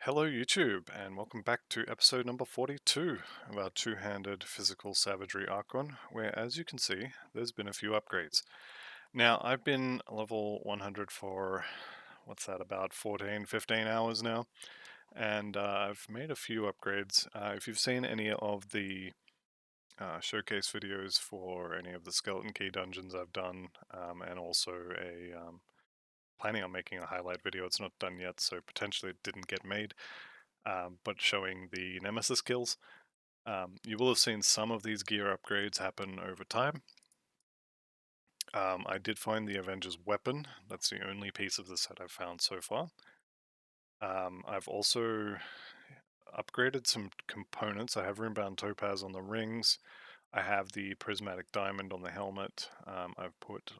Hello YouTube, and welcome back to episode number 42 of our two-handed physical Savagery Archon, where as you can see, there's been a few upgrades. Now, I've been level 100 for, what's that, about 14, 15 hours now, and I've made a few upgrades. If you've seen any of the showcase videos for any of the skeleton key dungeons I've done, and also planning on making a highlight video. It's not done yet, so potentially it didn't get made. But showing the Nemesis kills. You will have seen some of these gear upgrades happen over time. I did find the Avenger's weapon. That's the only piece of the set I've found so far. I've also upgraded some components. I have Runebound Topaz on the rings. I have the Prismatic Diamond on the helmet. I've put,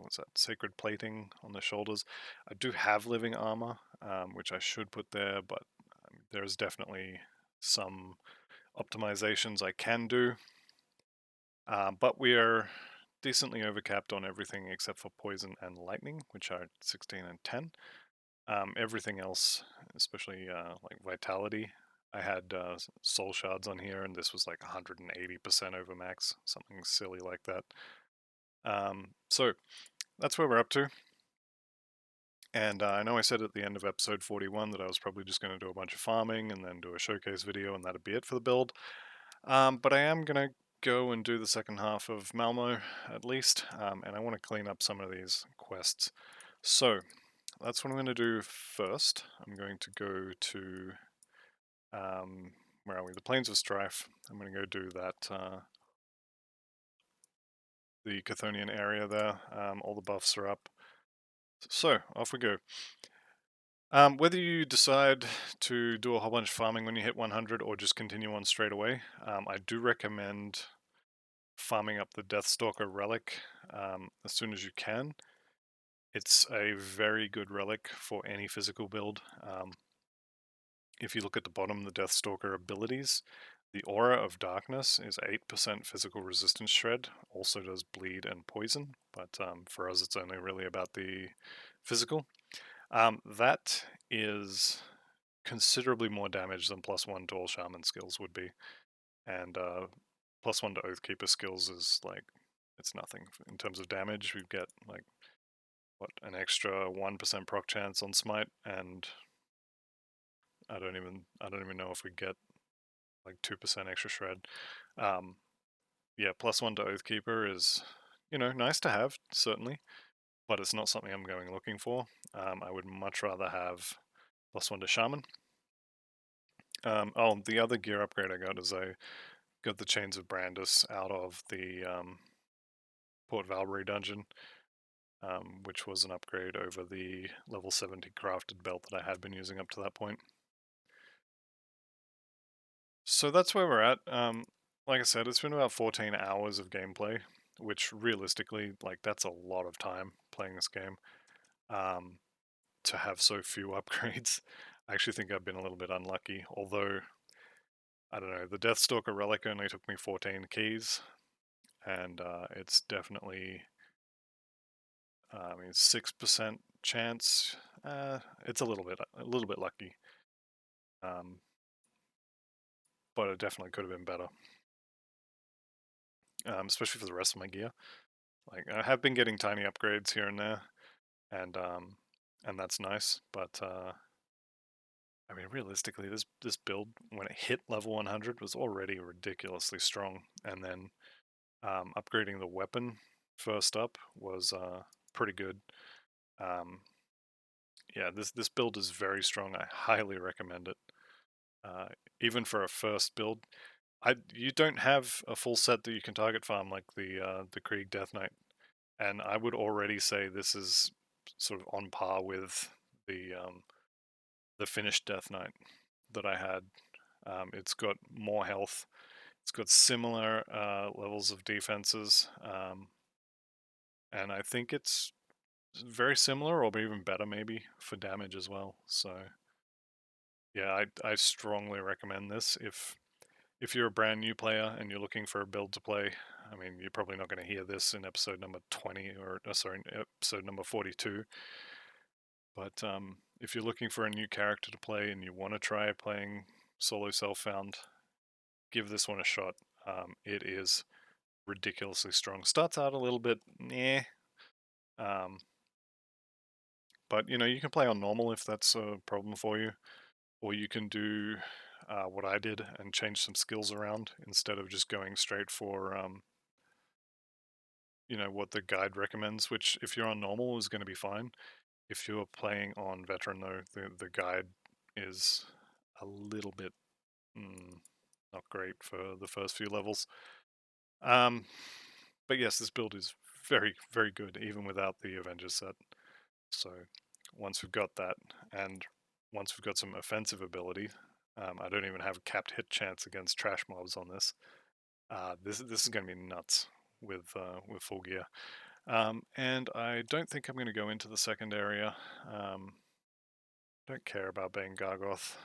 what's that, Sacred Plating on the shoulders. I do have Living Armor, which I should put there, but there's definitely some optimizations I can do. But we are decently overcapped on everything except for Poison and Lightning, which are 16 and 10. Everything else, especially like Vitality, I had Soul Shards on here, and this was like 180% over max, something silly like that. So that's where we're up to. And I know I said at the end of episode 41 that I was probably just going to do a bunch of farming and then do a showcase video, and that'd be it for the build. But I am going to go and do the second half of Malmo at least, and I want to clean up some of these quests. So that's what I'm going to do first. I'm going to go to, where are we? The Plains of Strife. I'm going to go do that, the Chthonian area there. All the buffs are up. So off we go. Whether you decide to do a whole bunch of farming when you hit 100 or just continue on straight away, I do recommend farming up the Deathstalker relic as soon as you can. It's a very good relic for any physical build. If you look at the bottom, the Deathstalker abilities, the Aura of Darkness is 8% physical resistance shred, also does bleed and poison, but for us it's only really about the physical. That is considerably more damage than +1 to all shaman skills would be, and +1 to Oathkeeper skills is like, it's nothing. In terms of damage, we get like, what, an extra 1% proc chance on smite, and I don't even know if we get like 2% extra shred. Yeah, +1 to Oathkeeper is, nice to have, certainly, but it's not something I'm going looking for. I would much rather have +1 to Shaman. Oh, the other gear upgrade I got is I got the Chains of Brandis out of the Port Valbury dungeon, which was an upgrade over the level 70 crafted belt that I had been using up to that point. So that's where we're at. Like I said, it's been about 14 hours of gameplay, which realistically, like, that's a lot of time playing this game. To have so few upgrades, I actually think I've been a little bit unlucky, although, I don't know, the Deathstalker relic only took me 14 keys, and it's definitely, I mean, 6% chance. It's a little bit lucky, um, but it definitely could have been better, especially for the rest of my gear. Like, I have been getting tiny upgrades here and there, and that's nice. But I mean, realistically, this build, when it hit level 100, was already ridiculously strong, and then upgrading the weapon first up was pretty good. Yeah, this build is very strong. I highly recommend it. Even for a first build, you don't have a full set that you can target farm like the Krieg Death Knight, and I would already say this is sort of on par with the finished Death Knight that I had. It's got more health. It's got similar levels of defenses, and I think it's very similar or even better maybe for damage as well. So yeah, I strongly recommend this if you're a brand new player and you're looking for a build to play. I mean, you're probably not going to hear this in episode number 20 or sorry, episode number 42. But if you're looking for a new character to play and you want to try playing solo self-found, give this one a shot. It is ridiculously strong. Starts out a little bit, um, but you can play on normal if that's a problem for you, or you can do what I did and change some skills around instead of just going straight for what the guide recommends. Which, if you're on normal, is going to be fine. If you're playing on veteran, though, the guide is a little bit not great for the first few levels. Um, but yes, this build is very, very good, even without the Avengers set. So once we've got that, and once we've got some offensive ability, I don't even have a capped hit chance against trash mobs on this. This is going to be nuts with full gear. And I don't think I'm going to go into the second area. Don't care about being Gargoth.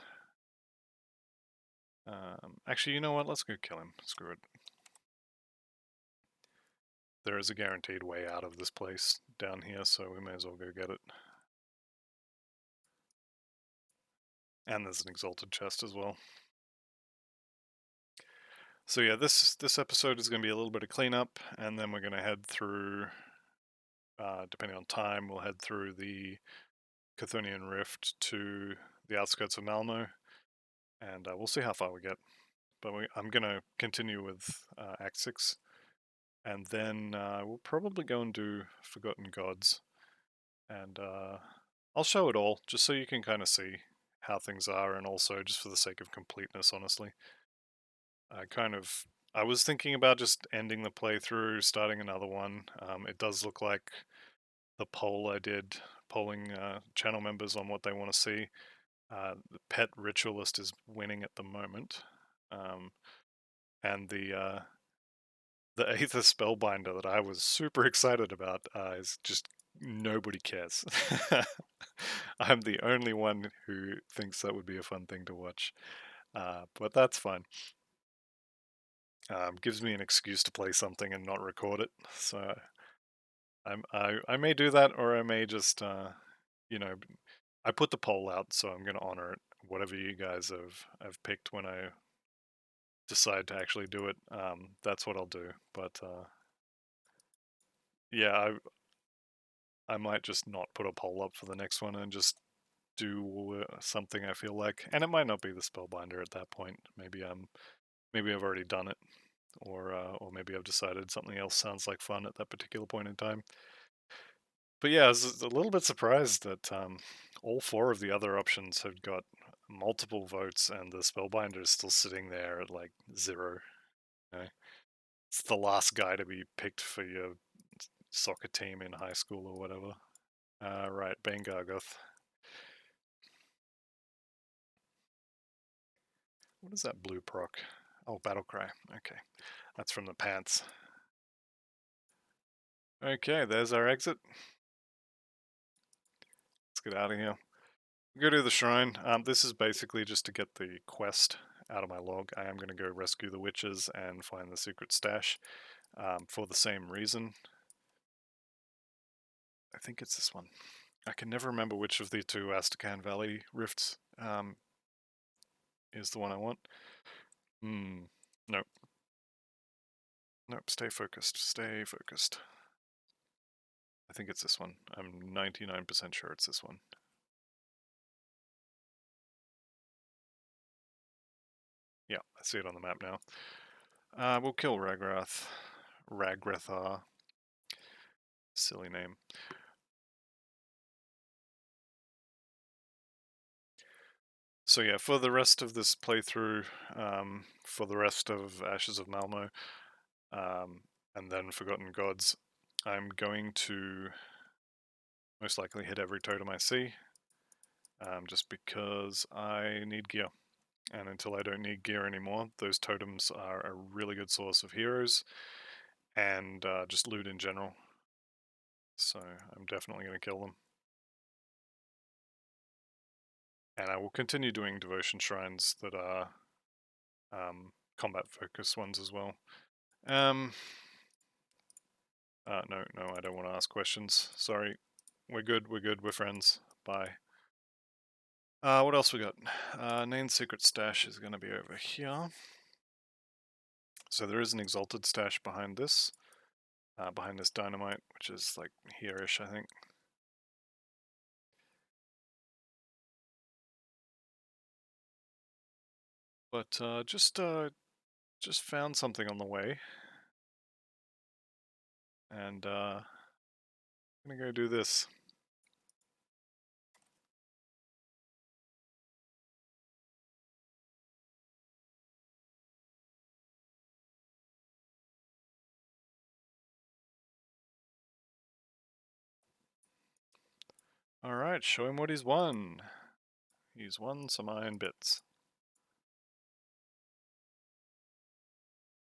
Actually, you know what? Let's go kill him. Screw it. There is a guaranteed way out of this place down here, so we may as well go get it. And there's an exalted chest as well. So yeah, this episode is going to be a little bit of cleanup, and then we're going to head through, depending on time, we'll head through the Chthonian Rift to the outskirts of Malmo, and we'll see how far we get. But I'm going to continue with Act 6, and then we'll probably go and do Forgotten Gods, and I'll show it all, just so you can kind of see how things are, and also just for the sake of completeness, honestly. I was thinking about just ending the playthrough, starting another one. It does look like the poll I did, polling channel members on what they want to see. The Pet Ritualist is winning at the moment, and the Aether Spellbinder that I was super excited about is just nobody cares. I'm the only one who thinks that would be a fun thing to watch, but that's fine. Gives me an excuse to play something and not record it. So I may do that, or I may just I put the poll out, so I'm going to honor it. Whatever you guys have picked when I decide to actually do it, that's what I'll do. But yeah, I might just not put a poll up for the next one and just do something I feel like, and it might not be the Spellbinder at that point. Maybe I've already done it, or maybe I've decided something else sounds like fun at that particular point in time. But yeah, I was a little bit surprised that all four of the other options had got multiple votes, and the Spellbinder is still sitting there at like 0. You know? It's the last guy to be picked for your soccer team in high school or whatever. Right, Bane Gargoth. What is that blue proc? Oh, Battle Cry. Okay, that's from the pants. Okay, there's our exit. Let's get out of here. Go to the shrine. This is basically just to get the quest out of my log. I am going to go rescue the witches and find the secret stash for the same reason. I think it's this one. I can never remember which of the two Astrakhan Valley rifts is the one I want. Nope. Nope, stay focused. Stay focused. I think it's this one. I'm 99% sure it's this one. Yeah, I see it on the map now. We'll kill Ragrath. Ragrathar. Silly name. So yeah, for the rest of this playthrough, for the rest of Ashes of Malmo, and then Forgotten Gods, I'm going to most likely hit every totem I see, just because I need gear. And until I don't need gear anymore, those totems are a really good source of heroes and just loot in general. So I'm definitely going to kill them. And I will continue doing devotion shrines that are combat focused ones as well. No, I don't want to ask questions. Sorry. We're good, we're friends. Bye. What else we got? Nane's secret stash is going to be over here. So there is an exalted stash behind this dynamite, which is like here-ish, I think. But just found something on the way, and I'm gonna go do this. Alright, show him what he's won. He's won some iron bits,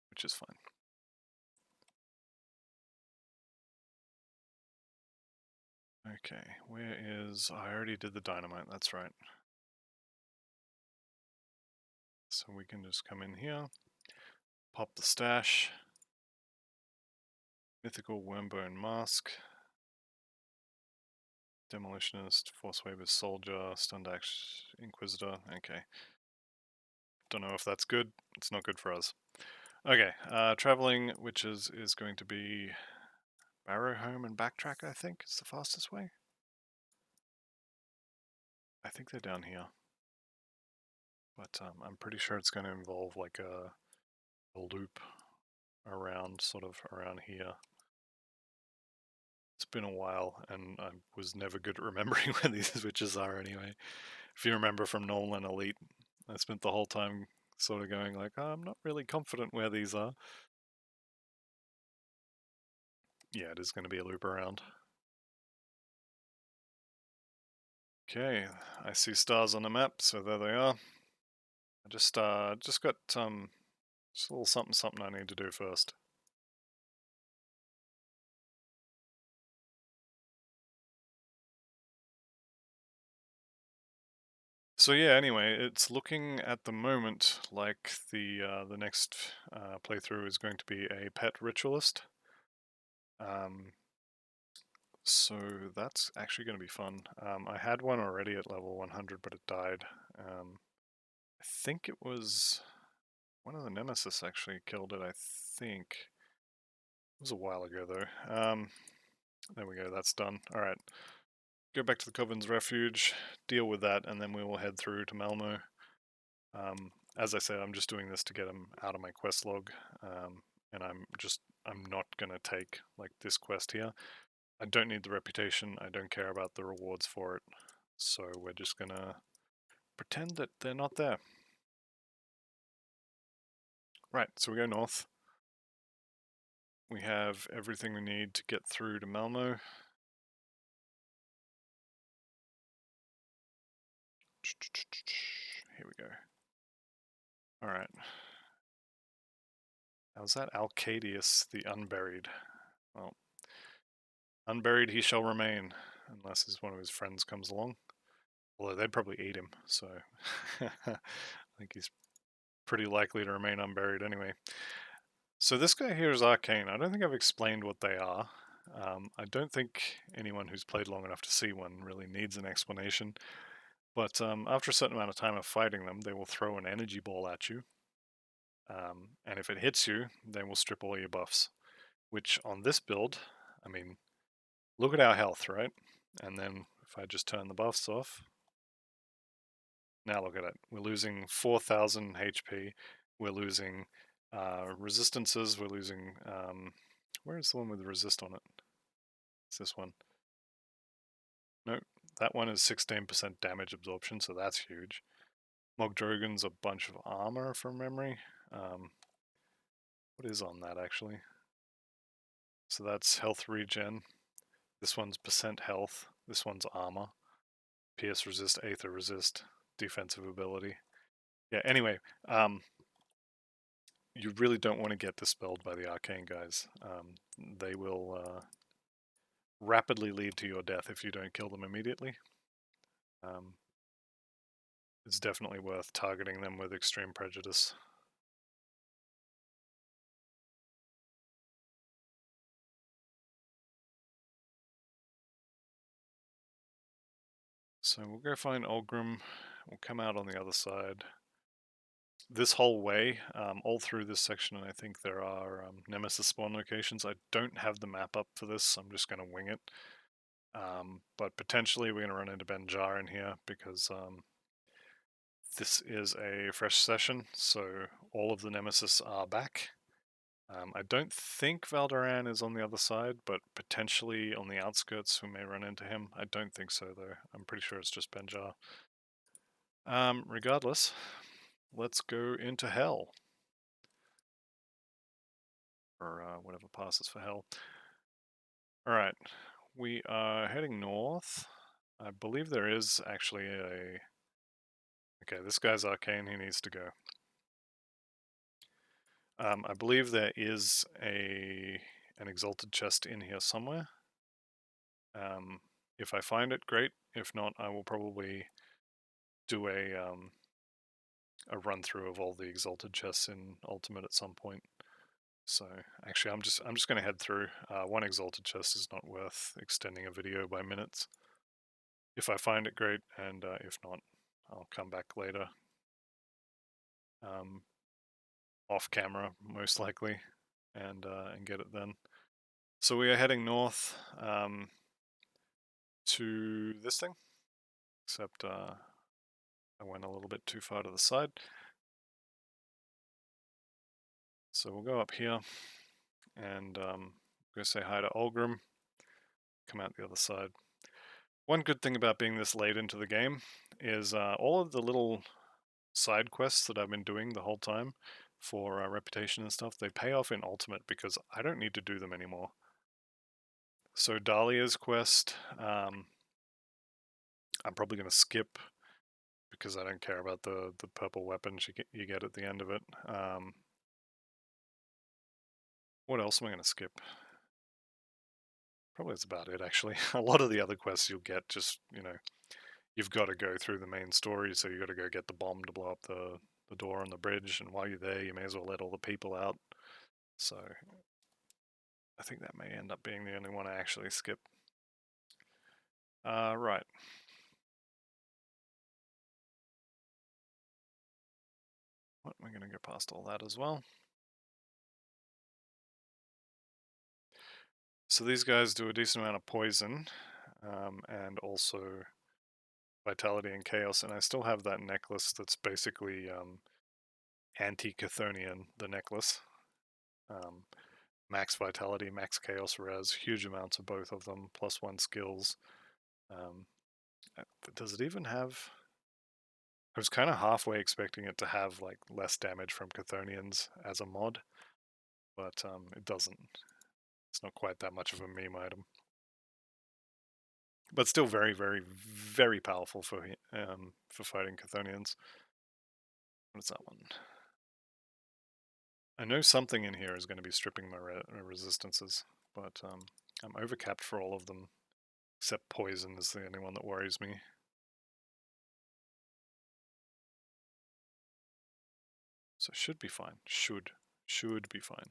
which is fine. Okay, where is... I already did the dynamite, that's right. So we can just come in here, pop the stash, mythical wormbone mask, demolitionist, force waver soldier, stunned axe inquisitor. Okay, don't know if that's good. It's not good for us. Okay, traveling witches is going to be Barrow home and backtrack, I think, is the fastest way. I think they're down here. But I'm pretty sure it's going to involve like a loop around, sort of around here. It's been a while, and I was never good at remembering where these witches are anyway. If you remember from Nolan Elite, I spent the whole time sort of going like, oh, I'm not really confident where these are. Yeah, it is going to be a loop around. Okay, I see stars on the map, so there they are. I just got just a little something I need to do first. So yeah, anyway, it's looking at the moment like the next playthrough is going to be a pet ritualist. So that's actually going to be fun. I had one already at level 100, but it died. I think it was one of the Nemesis actually killed it, I think. It was a while ago though. There we go, that's done. Alright, go back to the Coven's Refuge, deal with that, and then we will head through to Malmo. As I said, I'm just doing this to get him out of my quest log, and I'm not going to take like this quest here. I don't need the reputation, I don't care about the rewards for it, so we're just going to pretend that they're not there. Right, so we go north. We have everything we need to get through to Malmo. Here we go. Alright. How's that Alcadius the Unburied? Well, unburied he shall remain, unless one of his friends comes along. Although they'd probably eat him, so I think he's pretty likely to remain unburied anyway. So this guy here is Arcane. I don't think I've explained what they are. I don't think anyone who's played long enough to see one really needs an explanation. But after a certain amount of time of fighting them, they will throw an energy ball at you. And if it hits you, they will strip all your buffs. Which on this build, I mean, look at our health, right? And then if I just turn the buffs off, now look at it. We're losing 4,000 HP. We're losing resistances. We're losing... where is the one with resist on it? It's this one. No, that one is 16% damage absorption, so that's huge. Mogdrogan's a bunch of armor from memory. What is on that actually? So that's health regen. This one's percent health. This one's armor. Pierce resist, Aether resist, defensive ability. Yeah, anyway, you really don't want to get dispelled by the arcane guys. They will rapidly lead to your death if you don't kill them immediately. It's definitely worth targeting them with extreme prejudice. So we'll go find Olgrim. We'll come out on the other side. This whole way, all through this section, I think there are Nemesis spawn locations. I don't have the map up for this, so I'm just going to wing it. But potentially we're going to run into Benjar in here because this is a fresh session, so all of the Nemesis are back. I don't think Valderan is on the other side, but potentially on the outskirts we may run into him. I don't think so though. I'm pretty sure it's just Benjar. Regardless, let's go into hell. Or whatever passes for hell. Alright, we are heading north. I believe there is actually a... Okay, this guy's arcane, he needs to go. I believe there is an exalted chest in here somewhere. If I find it, great. If not, I will probably do a run through of all the exalted chests in Ultimate at some point. So actually, I'm just going to head through. One exalted chest is not worth extending a video by minutes. If I find it, great, and if not, I'll come back later. Off camera, most likely, and get it then. So we are heading north to this thing, except I went a little bit too far to the side. So we'll go up here and go say hi to Olgrim, come out the other side. One good thing about being this late into the game is all of the little side quests that I've been doing the whole time for reputation and stuff, they pay off in Ultimate because I don't need to do them anymore. So Dahlia's quest, I'm probably going to skip because I don't care about the purple weapons you get at the end of it. What else am I going to skip? Probably that's about it, actually. A lot of the other quests you'll get just, you've got to go through the main story, so you've got to go get the bomb to blow up the door on the bridge, and while you're there, you may as well let all the people out. So I think that may end up being the only one I actually skip. Right. What, we're going to go past all that as well. So these guys do a decent amount of poison, and also vitality and chaos, and I still have that necklace that's basically anti-Chthonian, the necklace. Max vitality, max chaos res, huge amounts of both of them, +1 skills. Does it even have... I was kind of halfway expecting it to have like less damage from Chthonians as a mod, but it doesn't. It's not quite that much of a meme item. But still very, very, very powerful for fighting Chthonians. What's that one? I know something in here is going to be stripping my resistances, but I'm overcapped for all of them, except poison is the only one that worries me. So should be fine. Should be fine.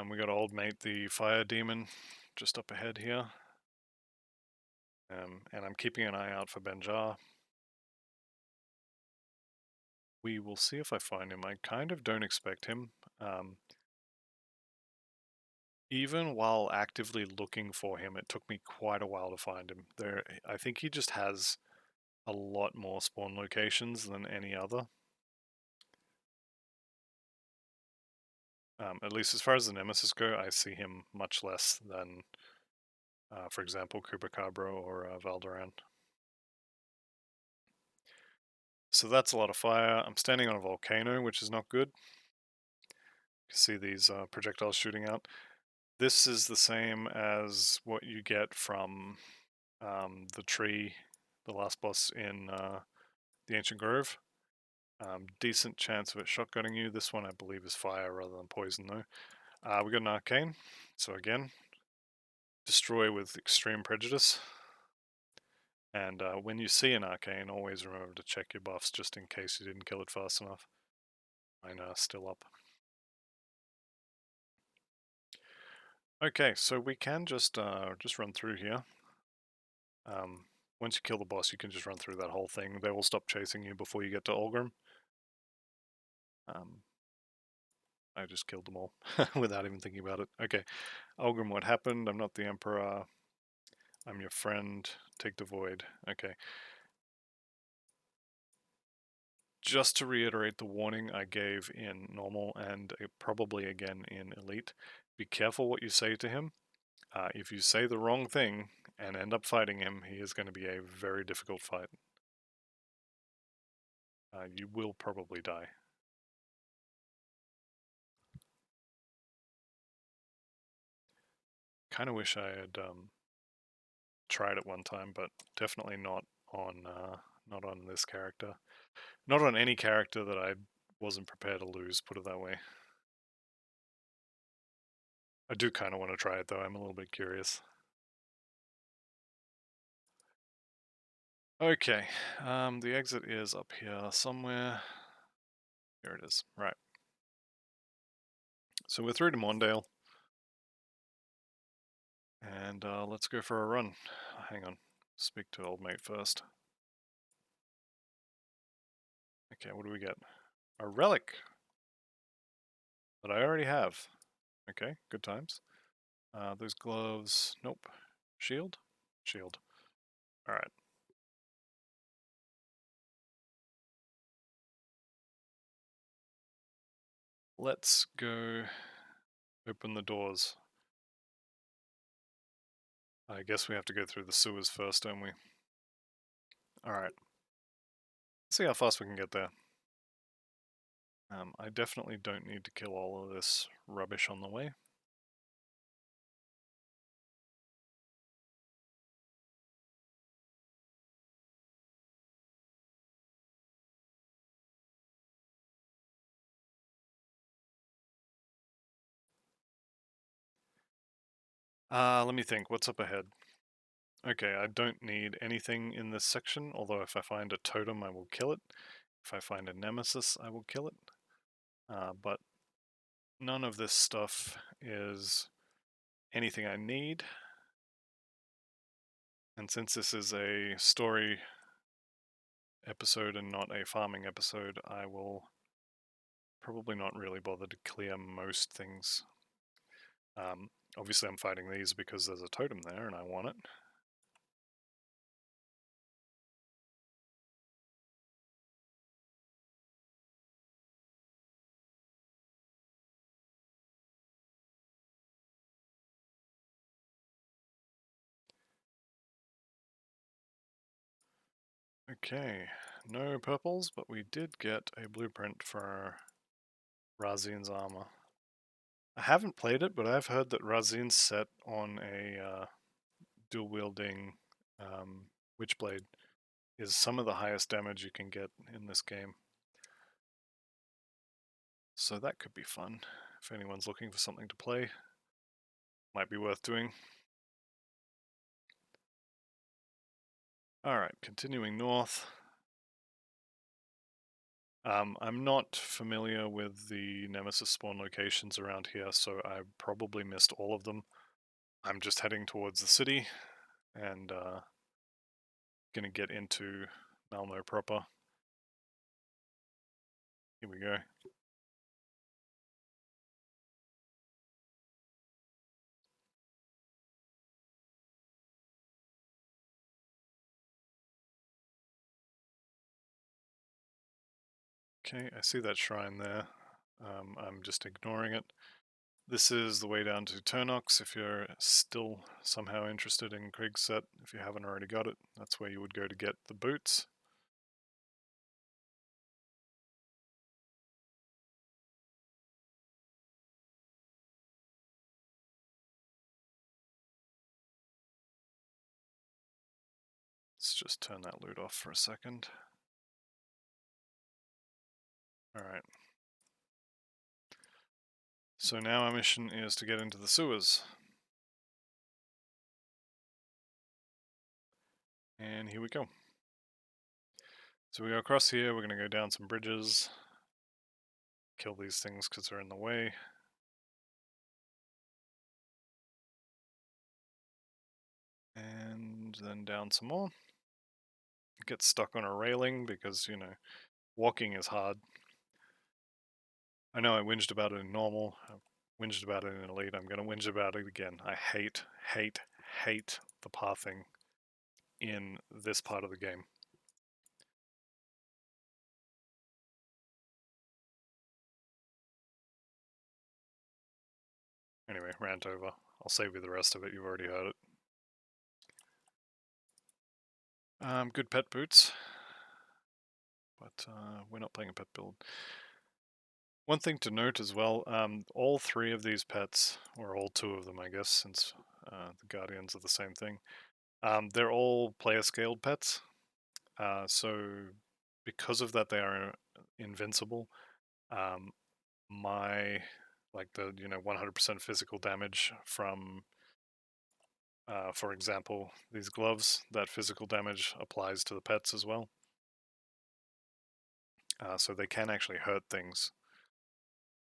We got old mate the fire demon just up ahead here. And I'm keeping an eye out for Benjar. We will see if I find him. I kind of don't expect him. Even while actively looking for him, it took me quite a while to find him. I think he just has a lot more spawn locations than any other. At least as far as the Nemesis go, I see him much less than, for example, Chupacabra or Valderan. So that's a lot of fire. I'm standing on a volcano, which is not good. You can see these projectiles shooting out. This is the same as what you get from the tree, the last boss in the Ancient Grove. Decent chance of it shotgunning you. This one I believe is fire rather than poison though. We got an arcane, so again, destroy with extreme prejudice. And when you see an arcane, always remember to check your buffs just in case you didn't kill it fast enough. Mine are still up. Okay, so we can just run through here. Once you kill the boss, you can just run through that whole thing. They will stop chasing you before you get to Olgrim. I just killed them all without even thinking about it. Okay, Olgrim, what happened? I'm not the Emperor. I'm your friend. Take the void. Okay. Just to reiterate the warning I gave in normal and probably again in elite, be careful what you say to him. If you say the wrong thing and end up fighting him, he is going to be a very difficult fight. You will probably die. Kind of wish I had tried it one time, but definitely not on this character. Not on any character that I wasn't prepared to lose, put it that way. I do kind of want to try it though, I'm a little bit curious. Okay, the exit is up here somewhere. Here it is, right. So we're through to Mondale. And let's go for a run. Hang on, speak to old mate first. Okay, what do we get? A relic that I already have. Okay, good times. Those gloves, nope. Shield? Shield. Alright. Let's go open the doors. I guess we have to go through the sewers first, don't we? Alright. Let's see how fast we can get there. I definitely don't need to kill all of this rubbish on the way. Let me think, what's up ahead? Okay, I don't need anything in this section, although if I find a totem I will kill it. If I find a nemesis I will kill it. But none of this stuff is anything I need. And since this is a story episode and not a farming episode, I will probably not really bother to clear most things. Obviously I'm fighting these because there's a totem there and I want it. Okay, no purples, but we did get a blueprint for Razian's armor. I haven't played it, but I've heard that Razian's set on a dual-wielding Witchblade is some of the highest damage you can get in this game. So that could be fun. If anyone's looking for something to play, might be worth doing. Alright, continuing north. I'm not familiar with the Nemesis spawn locations around here, so I probably missed all of them. I'm just heading towards the city and gonna get into Malmouth proper. Here we go. Okay, I see that shrine there. I'm just ignoring it. This is the way down to Turnox if you're still somehow interested in Krieg's set. If you haven't already got it, that's where you would go to get the boots. Let's just turn that loot off for a second. Alright. So now our mission is to get into the sewers. And here we go. So we go across here, we're going to go down some bridges. Kill these things because they're in the way. And then down some more. Get stuck on a railing because, you know, walking is hard. I know I whinged about it in normal, I whinged about it in elite, I'm gonna whinge about it again. I hate the pathing in this part of the game. Anyway, rant over. I'll save you the rest of it, you've already heard it. Good pet boots, but we're not playing a pet build. One thing to note as well, all three of these pets, or all two of them I guess, since the Guardians are the same thing, they're all player scaled pets, so because of that they are invincible. My, like the, you know, 100% physical damage from, for example, these gloves, that physical damage applies to the pets as well. So they can actually hurt things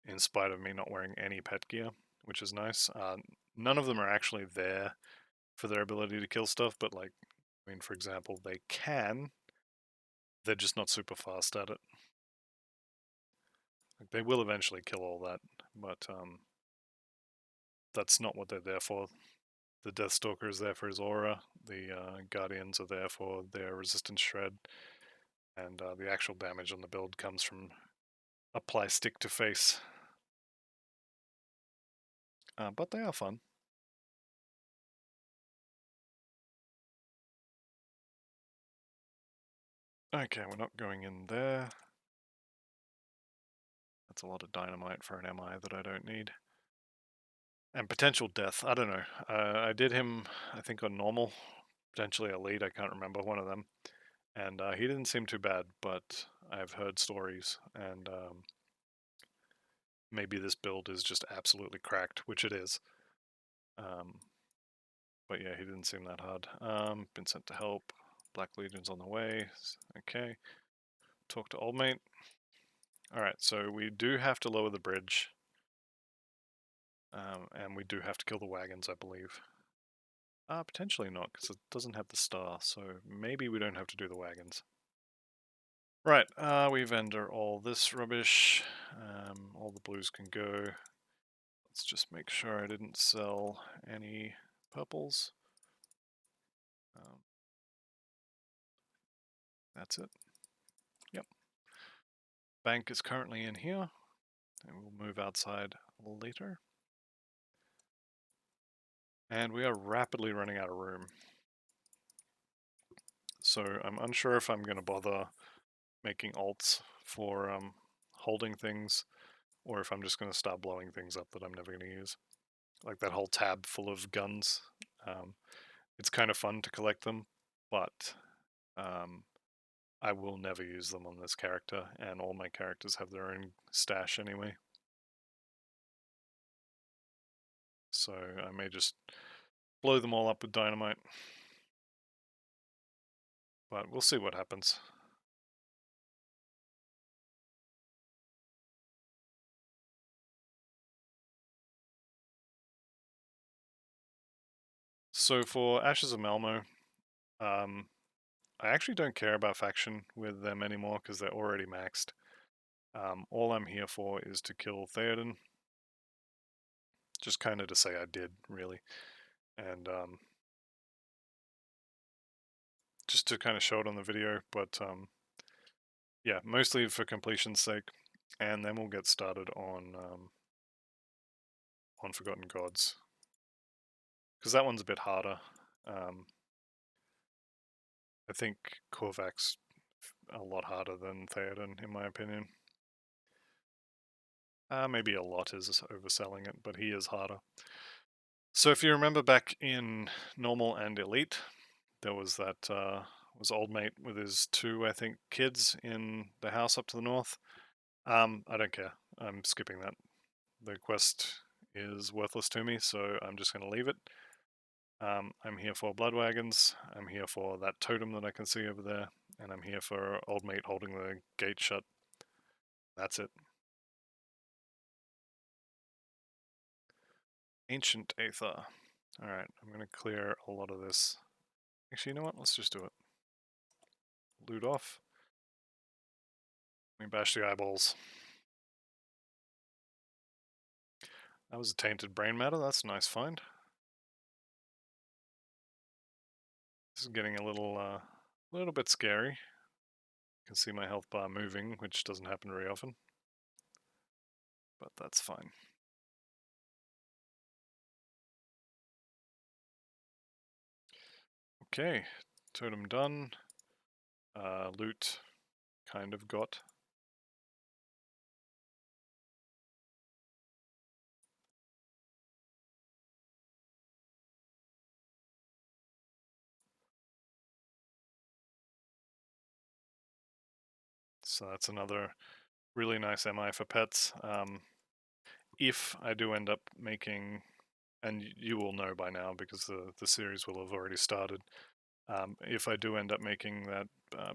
in spite of me not wearing any pet gear, which is nice. None of them are actually there for their ability to kill stuff, but like, I mean, for example, they can. They're just not super fast at it. Like, they will eventually kill all that, but that's not what they're there for. The Deathstalker is there for his aura, the Guardians are there for their resistance shred, and the actual damage on the build comes from apply stick to face. But they are fun. Okay, we're not going in there. That's a lot of dynamite for an MI that I don't need. And potential death, I don't know. I did him, I think, on normal, potentially elite, I can't remember, one of them. And he didn't seem too bad, but I've heard stories, and maybe this build is just absolutely cracked, which it is. But yeah, he didn't seem that hard. Been sent to help. Black Legion's on the way. Okay. Talk to old mate. Alright, so we do have to lower the bridge. And we do have to kill the wagons, I believe. Potentially not, because it doesn't have the star, so maybe we don't have to do the wagons. Right, we vendor all this rubbish. All the blues can go. Let's just make sure I didn't sell any purples. That's it. Yep. Bank is currently in here, and we'll move outside later. And we are rapidly running out of room. So I'm unsure if I'm going to bother making alts for holding things, or if I'm just going to start blowing things up that I'm never going to use. Like that whole tab full of guns. It's kind of fun to collect them, but I will never use them on this character, and all my characters have their own stash anyway. So I may just blow them all up with dynamite. But we'll see what happens. So for Ashes of Malmo, I actually don't care about faction with them anymore because they're already maxed. All I'm here for is to kill Theoden. Just kind of to say I did, really. And just to kind of show it on the video, but yeah, mostly for completion's sake. And then we'll get started on Forgotten Gods. Because that one's a bit harder. I think Korvac's a lot harder than Theoden, in my opinion. Maybe a lot is overselling it, but he is harder. So if you remember back in normal and elite, there was that was old mate with his two, I think, kids in the house up to the north. I don't care. I'm skipping that. The quest is worthless to me, so I'm just going to leave it. I'm here for blood wagons. I'm here for that totem that I can see over there, and I'm here for old mate holding the gate shut. That's it. Ancient Aether. Alright, I'm going to clear a lot of this. Actually, you know what? Let's just do it. Loot off. Let me bash the eyeballs. That was a tainted brain matter. That's a nice find. This is getting a little bit scary. You can see my health bar moving, which doesn't happen very often. But that's fine. Okay, totem done. Loot kind of got. So that's another really nice MI for pets. If I do end up making, and you will know by now because the series will have already started, if I do end up making that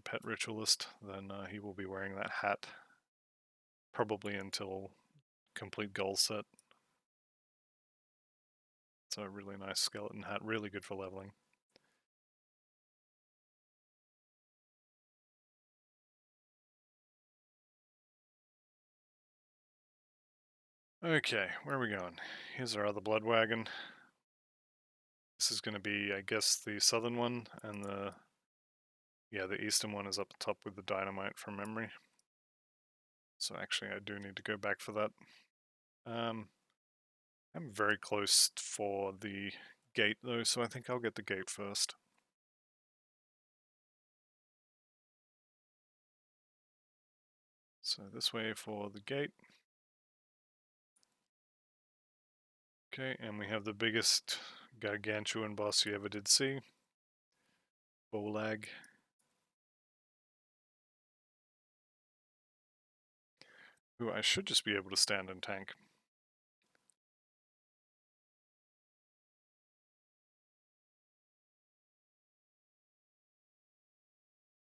pet ritualist, then he will be wearing that hat probably until complete goal set. It's a really nice skeleton hat, really good for leveling. Okay, where are we going? Here's our other blood wagon. This is going to be, I guess, the southern one, and the eastern one is up top with the dynamite from memory. So actually, I do need to go back for that. I'm very close for the gate though, so I think I'll get the gate first. So this way for the gate. Okay, and we have the biggest gargantuan boss you ever did see. Bolag. Who I should just be able to stand and tank.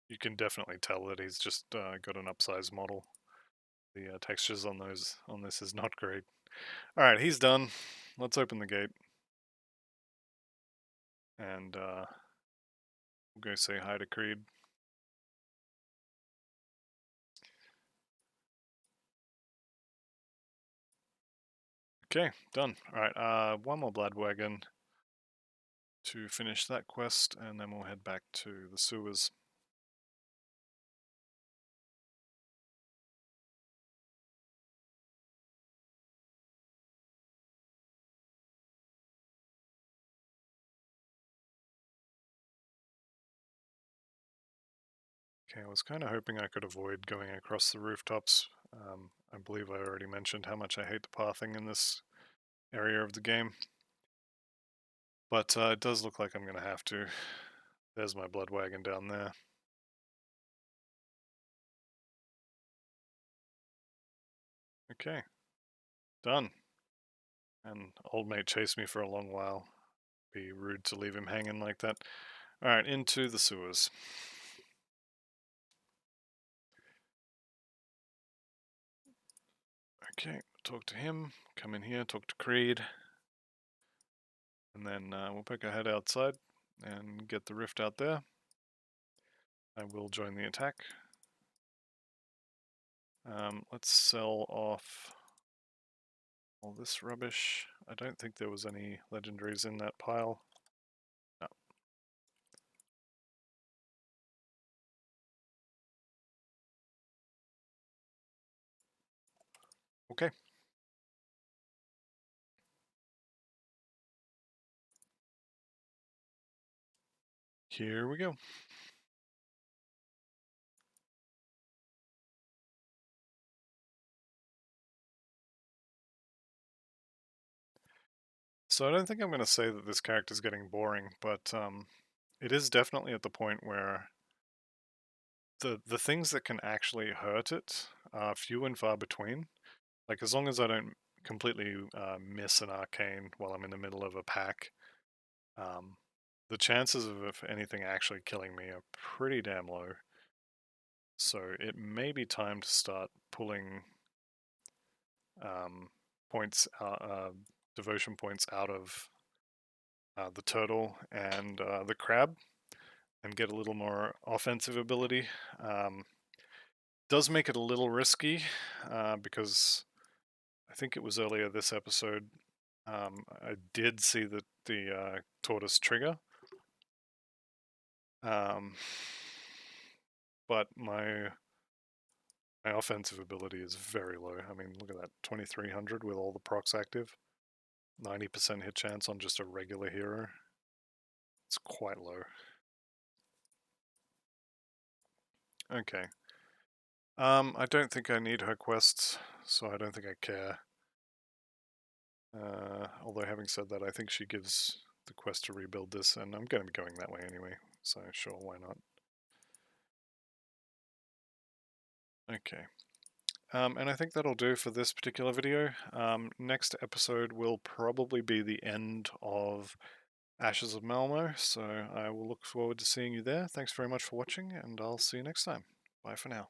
You can definitely tell that he's just got an upsized model. The textures on this is not great. All right, he's done. Let's open the gate, and we'll go say hi to Creed. Okay, done. All right, one more blood wagon to finish that quest, and then we'll head back to the sewers. Okay, I was kind of hoping I could avoid going across the rooftops. I believe I already mentioned how much I hate the pathing in this area of the game. But it does look like I'm going to have to. There's my blood wagon down there. Okay, done. And old mate chased me for a long while. Be rude to leave him hanging like that. Alright, into the sewers. Okay, talk to him. Come in here, talk to Creed. And then we'll pick our head outside and get the rift out there. I will join the attack. Let's sell off all this rubbish. I don't think there was any legendaries in that pile. No. Okay. Here we go. So I don't think I'm going to say that this character is getting boring, but it is definitely at the point where the things that can actually hurt it are few and far between. Like, as long as I don't completely miss an arcane while I'm in the middle of a pack, um, the chances of if anything actually killing me are pretty damn low. So it may be time to start pulling points, devotion points out of the turtle and the crab, and get a little more offensive ability. Does make it a little risky because I think it was earlier this episode I did see the tortoise trigger, but my offensive ability is very low. I mean, look at that, 2300 with all the procs active, 90% hit chance on just a regular hero. It's quite low. Okay. I don't think I need her quests, so I don't think I care. Although having said that, I think she gives the quest to rebuild this, and I'm going to be going that way anyway, so sure, why not? Okay. And I think that'll do for this particular video. Next episode will probably be the end of Ashes of Malmouth, so I will look forward to seeing you there. Thanks very much for watching, and I'll see you next time. Bye for now.